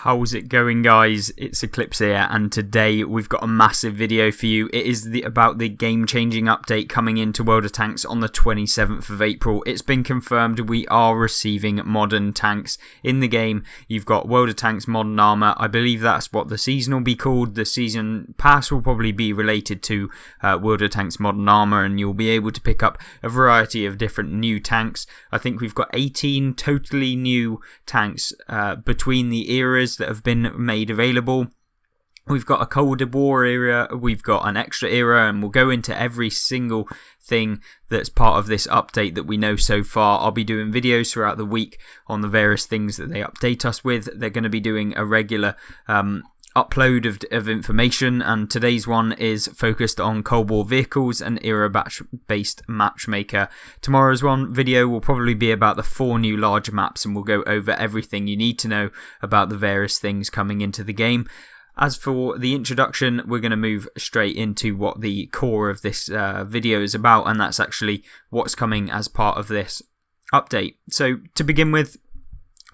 How's it going, guys? It's Eclipse here, and today we've got a massive video for you. It is about the game-changing update coming into World of Tanks on the 27th of April. It's been confirmed we are receiving modern tanks in the game. You've got World of Tanks Modern Armour. I believe that's what the season will be called. The season pass will probably be related to World of Tanks Modern Armour, and you'll be able to pick up a variety of different new tanks. I think we've got 18 totally new tanks between the eras that have been made available. We've got a Cold War era, we've got an extra era, and we'll go into every single thing that's part of this update that we know so far. I'll be doing videos throughout the week on the various things that they update us with. They're going to be doing a regular upload of information, and today's one is focused on Cold War vehicles and era-based Matchmaker. Tomorrow's video will probably be about the 4 new large maps, and we'll go over everything you need to know about the various things coming into the game. As for the introduction, we're going to move straight into what the core of this video is about, and that's actually what's coming as part of this update. So to begin with,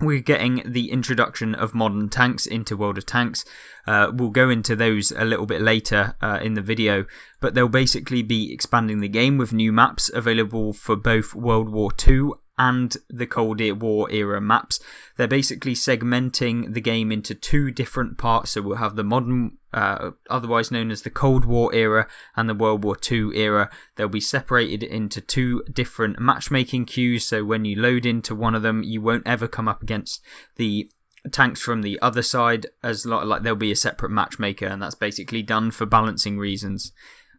we're getting the introduction of modern tanks into World of Tanks. We'll go into those a little bit later in the video, but they'll basically be expanding the game with new maps available for both World War II and the Cold War era maps. They're basically segmenting the game into 2 different parts, so we'll have the modern, otherwise known as the Cold War era, and the World War II era. They'll be separated into 2 different matchmaking queues, so when you load into one of them, you won't ever come up against the tanks from the other side, as like there'll be a separate matchmaker, and that's basically done for balancing reasons.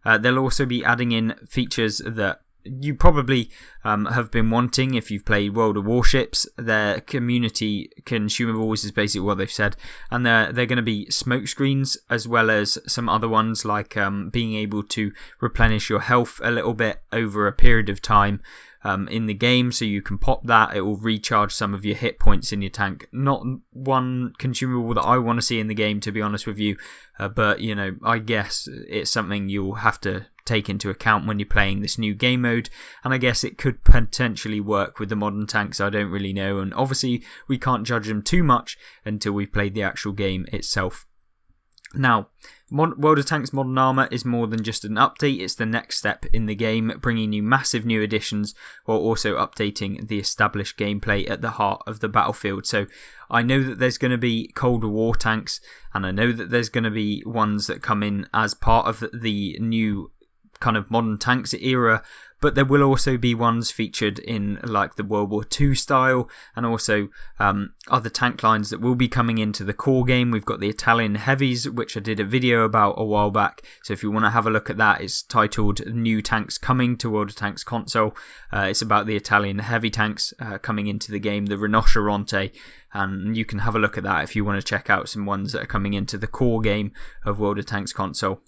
They'll also be adding in features that you probably have been wanting if you've played World of Warships. Their community consumables is basically what they've said, and they're going to be smoke screens as well as some other ones like being able to replenish your health a little bit over a period of time in the game, so you can pop that. It will recharge some of your hit points in your tank. Not one consumable that I want to see in the game, to be honest with you, but you know, I guess it's something you'll have to take into account when you're playing this new game mode, and I guess it could potentially work with the modern tanks. I don't really know, and obviously we can't judge them too much until we've played the actual game itself. Now, World of Tanks Modern Armour is more than just an update, it's the next step in the game, bringing you massive new additions while also updating the established gameplay at the heart of the battlefield. So I know that there's going to be Cold War tanks, and I know that there's going to be ones that come in as part of the new kind of modern tanks era, but there will also be ones featured in like the World War II style, and also other tank lines that will be coming into the core game. We've got the Italian heavies, which I did a video about a while back, so if you want to have a look at that, it's titled New Tanks Coming to World of Tanks Console. It's about the Italian heavy tanks coming into the game, the Rinoceronte, and you can have a look at that if you want to check out some ones that are coming into the core game of World of Tanks Console.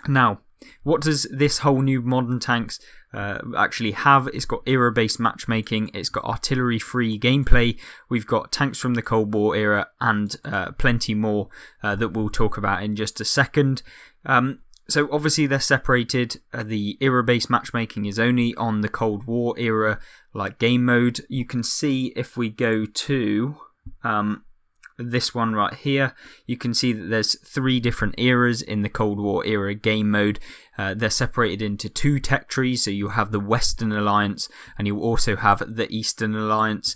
Now, what does this whole new modern tanks actually have? It's got era-based matchmaking, it's got artillery-free gameplay, we've got tanks from the Cold War era, and plenty more that we'll talk about in just a second. So obviously they're separated. The era-based matchmaking is only on the Cold War era like game mode. You can see if we go to this one right here, you can see that there's 3 different eras in the Cold War era game mode. They're separated into 2 tech trees, so you have the Western Alliance and you also have the Eastern Alliance.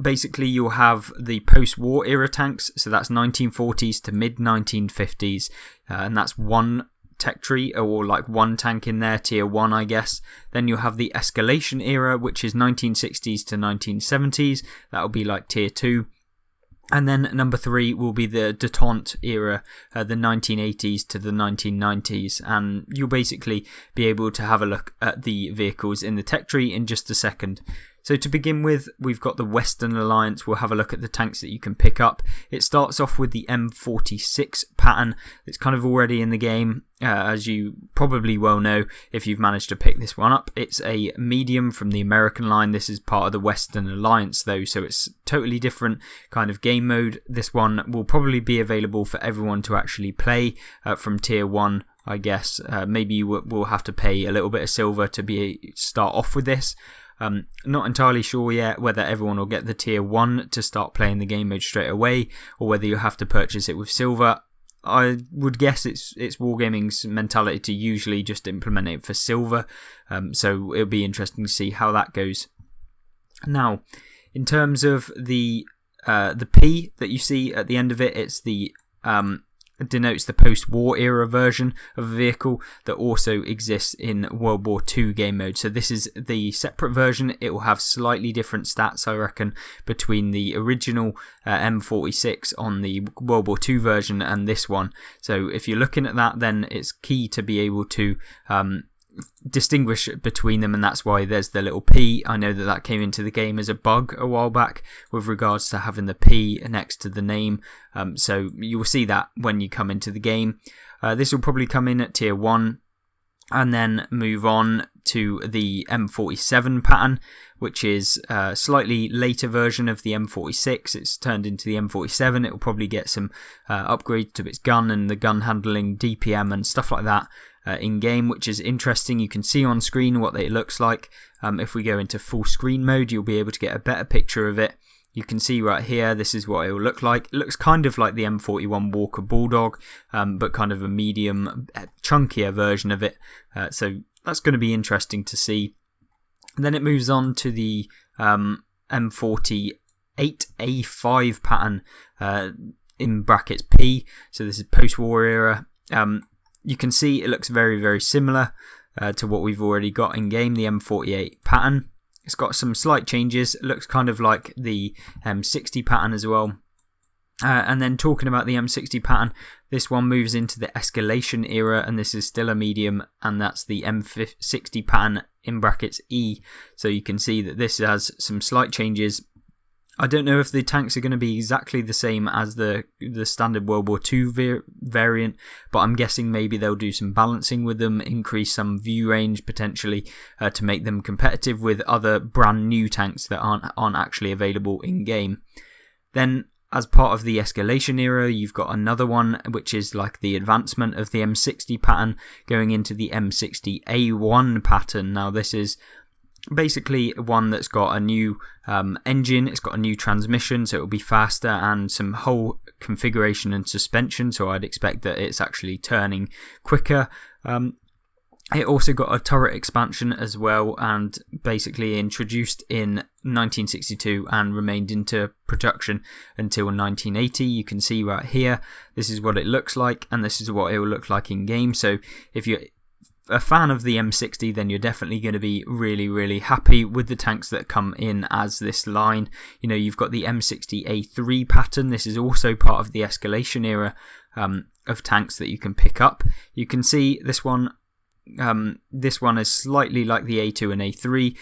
Basically you'll have the post-war era tanks, so that's 1940s to mid-1950s, and that's 1 tech tree, or like 1 tank in there, tier 1 I guess. Then you'll have the escalation era, which is 1960s to 1970s, that'll be like tier 2. And then number 3 will be the détente era, the 1980s to the 1990s, and you'll basically be able to have a look at the vehicles in the tech tree in just a second. So to begin with, we've got the Western Alliance. We'll have a look at the tanks that you can pick up. It starts off with the M46 pattern. It's kind of already in the game, as you probably well know if you've managed to pick this one up. It's a medium from the American line. This is part of the Western Alliance though, so it's totally different kind of game mode. This one will probably be available for everyone to actually play from tier 1. I guess maybe you will have to pay a little bit of silver to start off with this. Not entirely sure yet whether everyone will get the tier 1 to start playing the game mode straight away, or whether you have to purchase it with silver. I would guess it's Wargaming's mentality to usually just implement it for silver, so it'll be interesting to see how that goes. Now, in terms of the P that you see at the end of it, it's the denotes the post-war era version of a vehicle that also exists in World War II game mode. So this is the separate version. It will have slightly different stats, I reckon, between the original M46 on the World War II version and this one. So if you're looking at that, then it's key to be able to distinguish between them, and that's why there's the little P. I know that came into the game as a bug a while back with regards to having the P next to the name, so you will see that when you come into the game. This will probably come in at tier 1 and then move on to the M47 pattern, which is a slightly later version of the M46. It's turned into the M47. It will probably get some upgrades to its gun and the gun handling, DPM and stuff like that in game, which is interesting. You can see on screen what it looks like. If we go into full screen mode, you'll be able to get a better picture of it. You can see right here, this is what it will look like. It looks kind of like the M41 Walker Bulldog, but kind of a medium, chunkier version of it. So that's going to be interesting to see. And then it moves on to the M48A5 pattern, in brackets P. So this is post-war era. You can see it looks very, very similar to what we've already got in game, the M48 pattern. It's got some slight changes. It looks kind of like the M60 pattern as well. And then talking about the M60 pattern, this one moves into the escalation era, and this is still a medium, and that's the M60 pattern in brackets E. So you can see that this has some slight changes. I don't know if the tanks are going to be exactly the same as the standard World War II variant, but I'm guessing maybe they'll do some balancing with them, increase some view range potentially to make them competitive with other brand new tanks that aren't actually available in game. Then, as part of the escalation era, you've got another one which is like the advancement of the M60 pattern going into the M60A1 pattern. Now this is basically one that's got a new engine, it's got a new transmission, so it'll be faster, and some whole configuration and suspension, so I'd expect that it's actually turning quicker. It also got a turret expansion as well, and basically introduced in 1962 and remained into production until 1980. You can see right here, this is what it looks like, and this is what it will look like in game. So if you're a fan of the M60, then you're definitely going to be really, really happy with the tanks that come in as this line. You know, you've got the M60A3 pattern. This is also part of the escalation era of tanks that you can pick up. You can see this one. This one is slightly like the A2 and A3.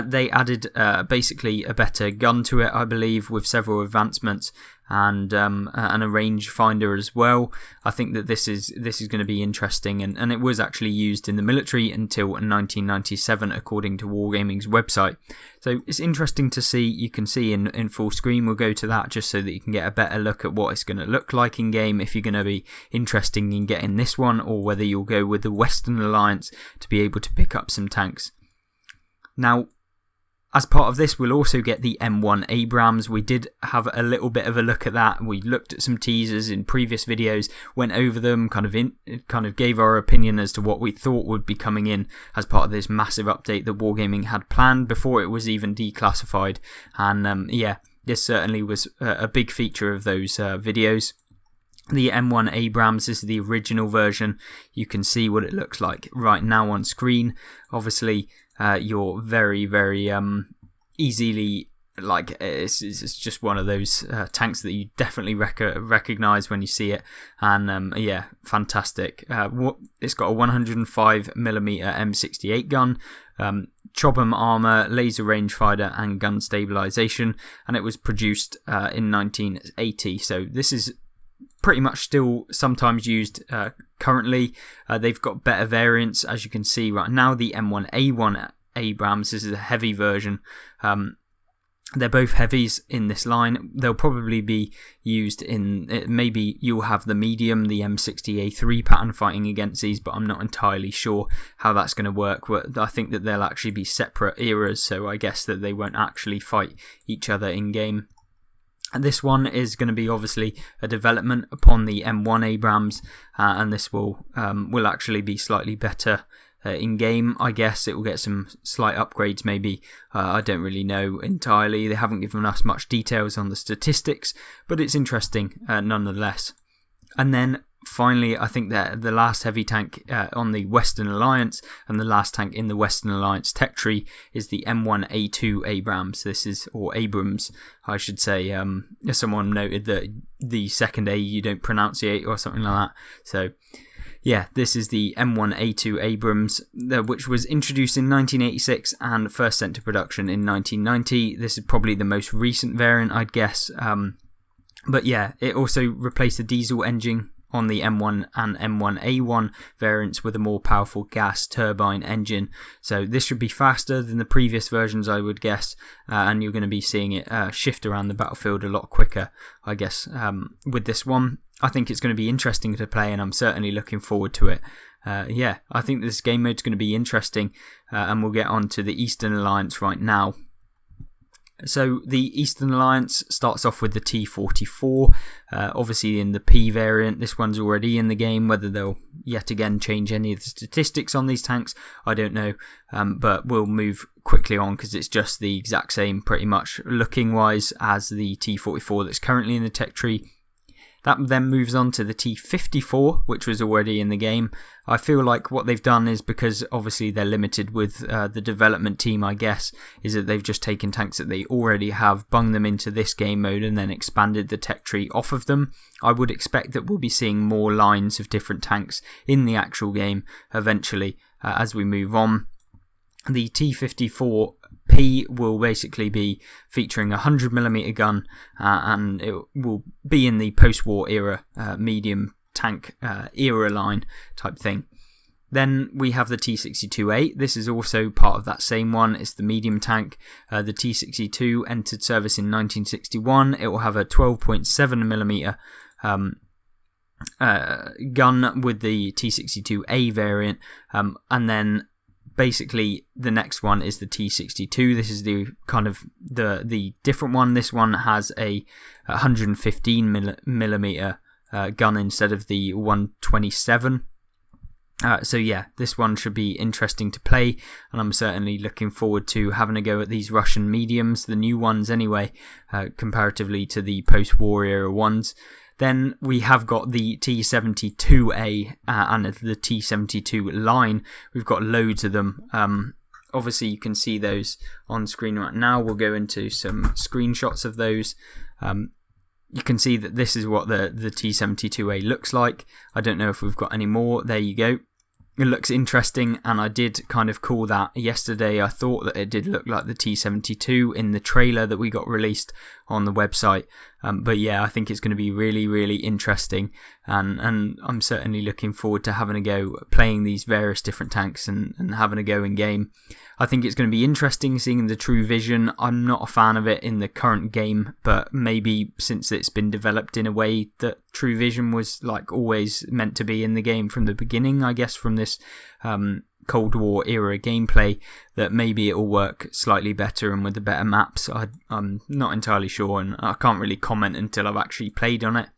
They added basically a better gun to it, I believe, with several advancements and a range finder as well. I think that this is going to be interesting, and it was actually used in the military until 1997, according to Wargaming's website. So it's interesting to see. You can see in full screen. We'll go to that just so that you can get a better look at what it's going to look like in game, if you're going to be interested in getting this one, or whether you'll go with the Western Alliance to be able to pick up some tanks. Now, as part of this, we'll also get the M1 Abrams. We did have a little bit of a look at that. We looked at some teasers in previous videos, went over them, kind of gave our opinion as to what we thought would be coming in as part of this massive update that Wargaming had planned before it was even declassified. And yeah, this certainly was a big feature of those videos. The M1 Abrams is the original version. You can see what it looks like right now on screen. Obviously, you're very, very easily, like, it's just one of those tanks that you definitely recognize when you see it. And yeah, fantastic. It's got a 105mm M68 gun, Chobham armour, laser rangefinder and gun stabilization, and it was produced in 1980. So this is pretty much still sometimes used currently. They've got better variants, as you can see right now. The M1A1 Abrams, this is a heavy version, They're both heavies in this line. They'll probably be used in, maybe you'll have the medium, the M60A3 pattern fighting against these, but I'm not entirely sure how that's going to work. I think that they'll actually be separate eras, so I guess that they won't actually fight each other in game. And this one is going to be obviously a development upon the M1 Abrams, and this will actually be slightly better in game. I guess it will get some slight upgrades maybe. I don't really know entirely. They haven't given us much details on the statistics, but it's interesting nonetheless. And then finally, I think that the last heavy tank on the Western Alliance and the last tank in the Western Alliance tech tree is the M1A2 Abrams. Abrams, I should say. Someone noted that the second A you don't pronunciate or something like that. So yeah, this is the M1A2 Abrams, which was introduced in 1986 and first sent to production in 1990. This is probably the most recent variant, I'd guess. But yeah, it also replaced the diesel engine on the M1 and M1A1 variants with a more powerful gas turbine engine. So this should be faster than the previous versions, I would guess, and you're going to be seeing it shift around the battlefield a lot quicker, I guess, with this one. I think it's going to be interesting to play, and I'm certainly looking forward to it. Yeah, I think this game mode is going to be interesting, and we'll get on to the Eastern Alliance right now. So the Eastern Alliance starts off with the T-44, obviously in the P variant. This one's already in the game. Whether they'll yet again change any of the statistics on these tanks, I don't know, but we'll move quickly on because it's just the exact same pretty much looking wise as the T-44 that's currently in the tech tree. That then moves on to the T-54, which was already in the game. I feel like what they've done is, because obviously they're limited with the development team, I guess, is that they've just taken tanks that they already have, bunged them into this game mode, and then expanded the tech tree off of them. I would expect that we'll be seeing more lines of different tanks in the actual game eventually as we move on. The T-54P will basically be featuring a 100mm gun, and it will be in the post-war era medium tank era line type thing. Then we have the T-62A. This is also part of that same one. It's the medium tank. The T-62 entered service in 1961. It will have a 12.7mm gun with the T-62A variant, and then basically the next one is the T-62. This is the kind of the different one. This one has a 115mm gun instead of the 127. So yeah, this one should be interesting to play, and I'm certainly looking forward to having a go at these Russian mediums, the new ones anyway, comparatively to the post-war era ones. Then we have got the T-72A and the T-72 line. We've got loads of them. Obviously, you can see those on screen right now. We'll go into some screenshots of those. You can see that this is what the T-72A looks like. I don't know if we've got any more. There you go. It looks interesting, and I did kind of call that yesterday. I thought that it did look like the T-72 in the trailer that we got released on the website. But yeah, I think it's going to be really, really interesting, and I'm certainly looking forward to having a go playing these various different tanks and having a go in game. I think it's going to be interesting seeing the True Vision. I'm not a fan of it in the current game, but maybe since it's been developed in a way that True Vision was like always meant to be in the game from the beginning, I guess from this Cold War era gameplay, that maybe it will work slightly better and with the better maps. I'm not entirely sure, and I can't really comment until I've actually played on it,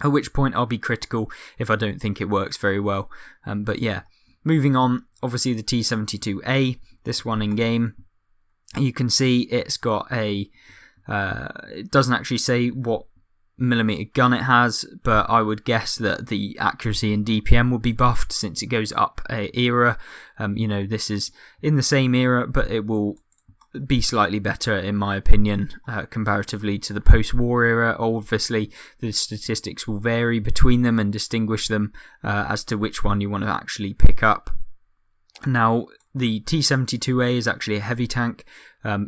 at which point I'll be critical if I don't think it works very well. But yeah, moving on, obviously the T-72A, this one in game, you can see it's got a it doesn't actually say what millimeter gun it has, but I would guess that the accuracy and DPM will be buffed since it goes up a era. This is in the same era, but it will be slightly better in my opinion comparatively to the post-war era. Obviously the statistics will vary between them and distinguish them as to which one you want to actually pick up. Now the T-72A is actually a heavy tank,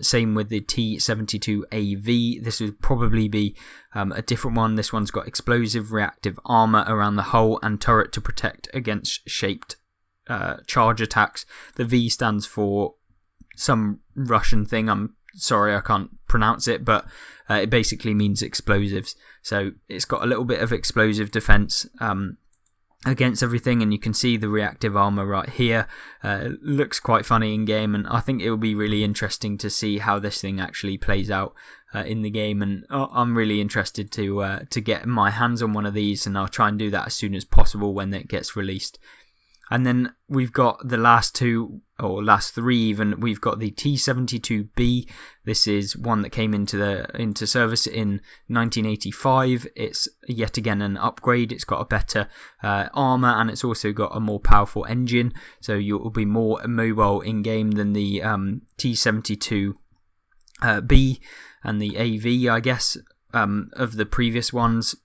same with the T-72AV. This would probably be a different one. This one's got explosive reactive armour around the hull and turret to protect against shaped charge attacks. The V stands for some Russian thing, I'm sorry, I can't pronounce it, but it basically means explosives. So it's got a little bit of explosive defense against everything, and you can see the reactive armor right here. It looks quite funny in game, and I think it will be really interesting to see how this thing actually plays out in the game, and I'm really interested to get my hands on one of these, and I'll try and do that as soon as possible when it gets released. And then we've got the last two, or last three even. We've got the T72B. This is one that came into service in 1985. It's yet again an upgrade. It's got a better armor, and it's also got a more powerful engine. So you'll be more mobile in game than the T72B and the AV, I guess, of the previous ones.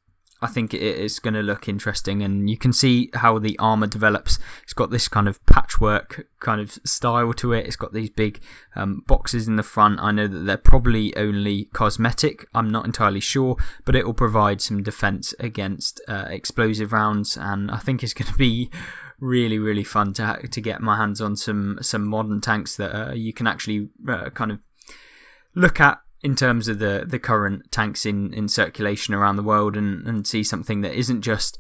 I think it is going to look interesting, and you can see how the armor develops. It's got this kind of patchwork kind of style to it. It's got these big boxes in the front. I know that they're probably only cosmetic. I'm not entirely sure, but it will provide some defense against explosive rounds, and I think it's going to be really, really fun to get my hands on some modern tanks that you can actually kind of look at in terms of the current tanks in circulation around the world, and see something that isn't just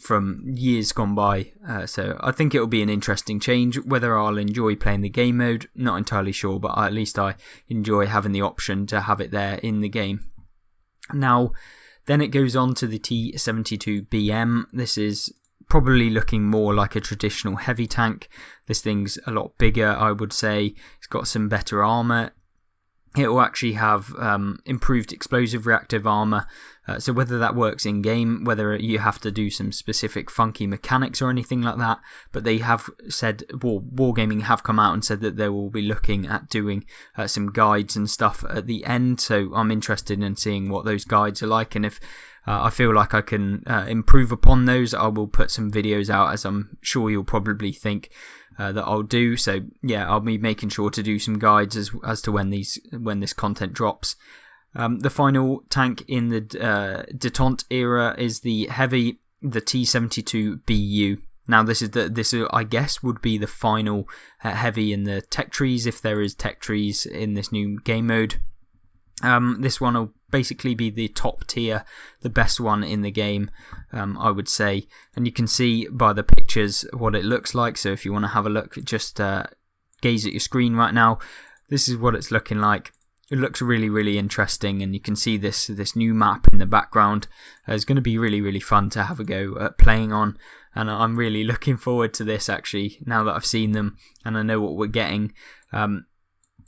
from years gone by. So I think it will be an interesting change. Whether I'll enjoy playing the game mode, not entirely sure, but at least I enjoy having the option to have it there in the game. Now, then it goes on to the T72BM. This is probably looking more like a traditional heavy tank. This thing's a lot bigger, I would say. It's got some better armor. It will actually have improved explosive reactive armor. So whether that works in game, whether you have to do some specific funky mechanics or anything like that, but they have said, Wargaming have come out and said that they will be looking at doing some guides and stuff at the end. So I'm interested in seeing what those guides are like, and if I feel like I can improve upon those, I will put some videos out, as I'm sure you'll probably think that I'll do. So yeah, I'll be making sure to do some guides as to when this content drops. The final tank in the detente era is the heavy, the T72BU. Now this I guess would be the final heavy in the tech trees, if there is tech trees in this new game mode. This one will basically be the top tier, the best one in the game, I would say. And you can see by the pictures what it looks like. So if you want to have a look, just gaze at your screen right now. This is what it's looking like. It looks really, really interesting, and you can see this new map in the background. It's going to be really, really fun to have a go at playing on, and I'm really looking forward to this, actually, now that I've seen them and I know what we're getting.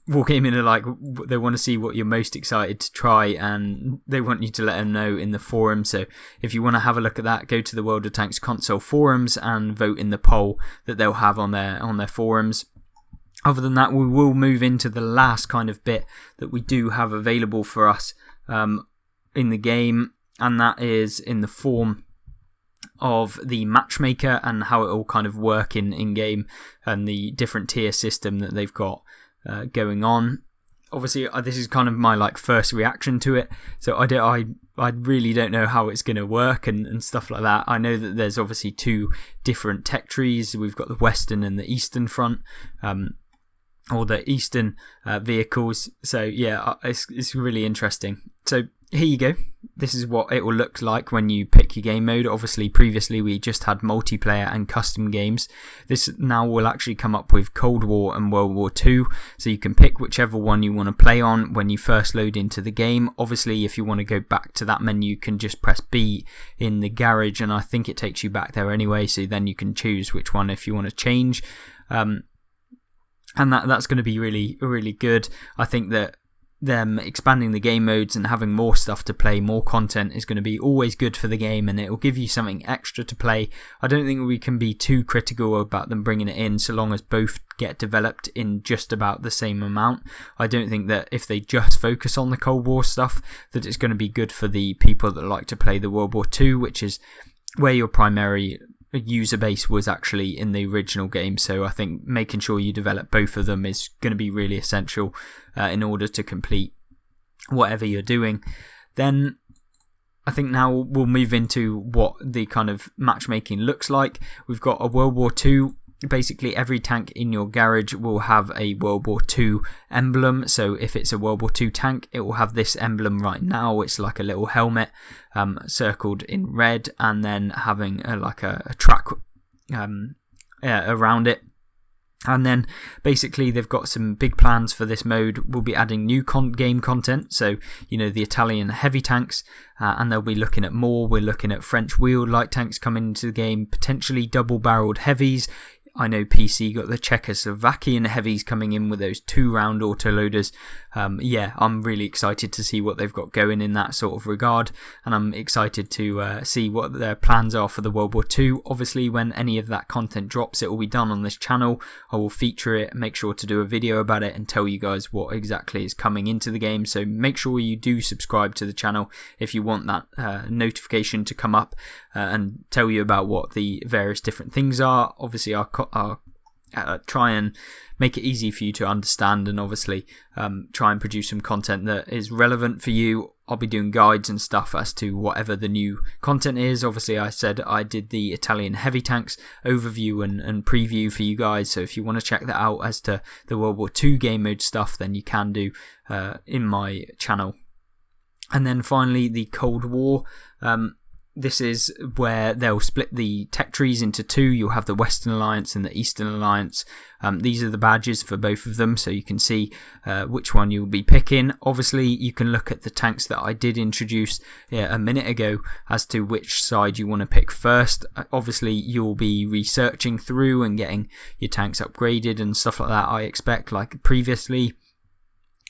Wargaming are like, they want to see what you're most excited to try, and they want you to let them know in the forum. So if you want to have a look at that, go to the World of Tanks console forums and vote in the poll that they'll have on their forums. Other than that, we will move into the last kind of bit that we do have available for us in the game, and that is in the form of the Matchmaker and how it all kind of work in game, and the different tier system that they've got going on. Obviously, this is kind of my first reaction to it, so I really don't know how it's going to work and stuff like that. I know that there's obviously two different tech trees. We've got the Western and the Eastern front, or the Eastern vehicles. So yeah, it's really interesting. So here you go. This is what it will look like when you pick your game mode. Obviously, previously we just had multiplayer and custom games. This now will actually come up with Cold War and World War II, so you can pick whichever one you want to play on when you first load into the game. Obviously, if you want to go back to that menu, you can just press B in the garage, and I think it takes you back there anyway, so then you can choose which one if you want to change. And that's going to be really, really good. I think that them expanding the game modes and having more stuff to play, more content, is going to be always good for the game, and it will give you something extra to play. I don't think we can be too critical about them bringing it in, so long as both get developed in just about the same amount. I don't think that if they just focus on the Cold War stuff, that it's going to be good for the people that like to play the World War II, which is where your primary user base was actually in the original game. So I think making sure you develop both of them is going to be really essential in order to complete whatever you're doing. Then I think now we'll move into what the kind of matchmaking looks like. We've got a World War II basically every tank in your garage will have a World War II emblem. So if it's a World War II tank, it will have this emblem right now. It's like a little helmet circled in red, and then having like a track around it. And then basically they've got some big plans for this mode. We'll be adding new game content, so the Italian heavy tanks, and they'll be looking at more. We're looking at French wheeled light tanks coming into the game, potentially double-barreled heavies. I know PC got the Czechoslovakian heavies coming in with those 2-round autoloaders. I'm really excited to see what they've got going in that sort of regard, and I'm excited to see what their plans are for the World War II. Obviously, when any of that content drops, it will be done on this channel. I will feature it, make sure to do a video about it, and tell you guys what exactly is coming into the game. So make sure you do subscribe to the channel if you want that notification to come up and tell you about what the various different things are. Obviously, I'll try and make it easy for you to understand, and obviously try and produce some content that is relevant for you. I'll be doing guides and stuff as to whatever the new content is. Obviously, I said I did the Italian heavy tanks overview and preview for you guys, so if you want to check that out as to the World War II game mode stuff, then you can do in my channel. And then finally, the Cold War. This is where they'll split the tech trees into two. You'll have the Western Alliance and the Eastern Alliance. These are the badges for both of them, so you can see which one you'll be picking. Obviously, you can look at the tanks that I did introduce a minute ago as to which side you want to pick first. Obviously, you'll be researching through and getting your tanks upgraded and stuff like that, I expect, like previously.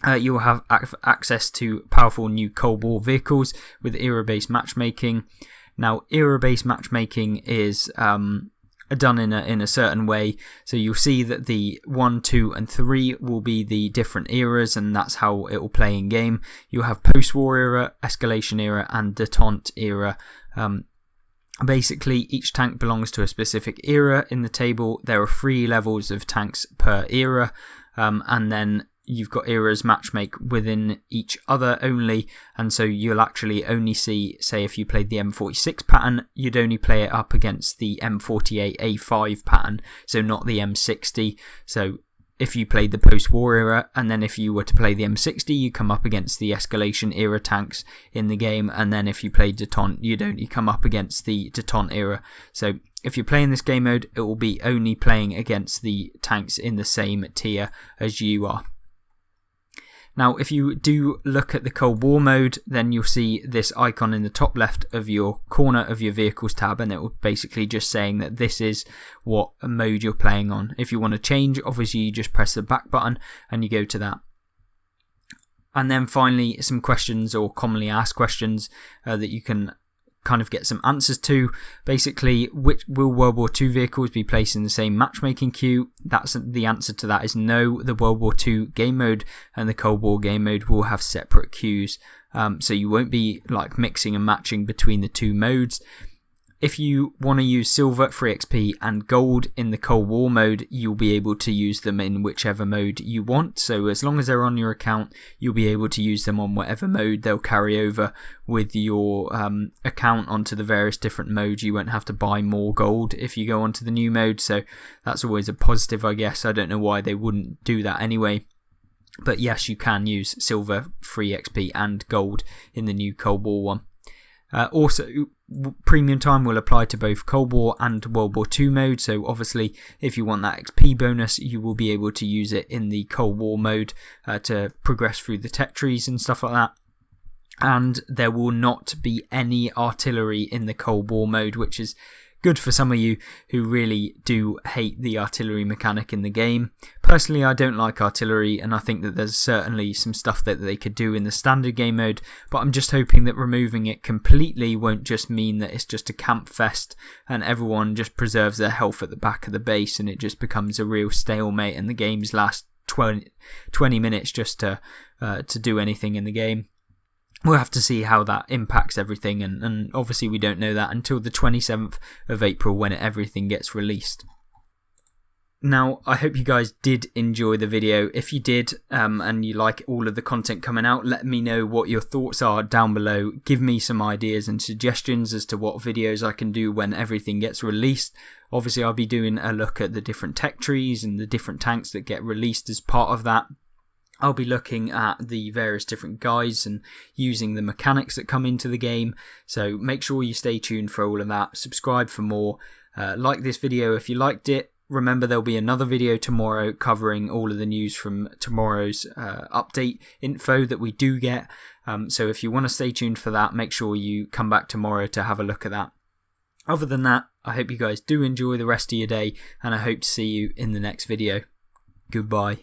You'll have access to powerful new Cold War vehicles with era-based matchmaking. Now, era-based matchmaking is done in a certain way, so you'll see that the 1, 2 and 3 will be the different eras, and that's how it will play in game. You'll have post-war era, escalation era and detente era. Basically, each tank belongs to a specific era in the table. There are 3 levels of tanks per era, and then you've got eras matchmake within each other only, and so you'll actually only see, say if you played the M46 pattern, you'd only play it up against the M48A5 pattern, so not the M60. So if you played the post-war era, and then if you were to play the M60, you come up against the escalation era tanks in the game, and then if you played detente, you'd only come up against the detente era. So if you're playing this game mode, it will be only playing against the tanks in the same tier as you are. Now, if you do look at the Cold War mode, then you'll see this icon in the top left of your corner of your vehicles tab, and it will basically just saying that this is what mode you're playing on. If you want to change, obviously you just press the back button and you go to that. And then finally, some questions or commonly asked questions that you can kind of get some answers to. Basically, will World War II vehicles be placed in the same matchmaking queue? That's the answer to that is no. The World War II game mode and the Cold War game mode will have separate queues, so you won't be like mixing and matching between the two modes. If you want to use silver, free XP and gold in the Cold War mode, you'll be able to use them in whichever mode you want. So as long as they're on your account, you'll be able to use them on whatever mode. They'll carry over with your account onto the various different modes. You won't have to buy more gold if you go onto the new mode. So that's always a positive, I guess. I don't know why they wouldn't do that anyway. But yes, you can use silver, free XP and gold in the new Cold War one. Also, premium time will apply to both Cold War and World War II mode, so obviously if you want that XP bonus, you will be able to use it in the Cold War mode to progress through the tech trees and stuff like that. And there will not be any artillery in the Cold War mode, which is good for some of you who really do hate the artillery mechanic in the game. Personally, I don't like artillery, and I think that there's certainly some stuff that they could do in the standard game mode, but I'm just hoping that removing it completely won't just mean that it's just a camp fest and everyone just preserves their health at the back of the base and it just becomes a real stalemate and the games last 20 minutes just to do anything in the game. We'll have to see how that impacts everything, and obviously we don't know that until the 27th of April when everything gets released. Now, I hope you guys did enjoy the video. If you did, and you like all of the content coming out, let me know what your thoughts are down below. Give me some ideas and suggestions as to what videos I can do when everything gets released. Obviously, I'll be doing a look at the different tech trees and the different tanks that get released as part of that. I'll be looking at the various different guides and using the mechanics that come into the game. So make sure you stay tuned for all of that. Subscribe for more. Like this video if you liked it. Remember, there'll be another video tomorrow covering all of the news from tomorrow's update info that we do get. So if you want to stay tuned for that, make sure you come back tomorrow to have a look at that. Other than that, I hope you guys do enjoy the rest of your day, and I hope to see you in the next video. Goodbye.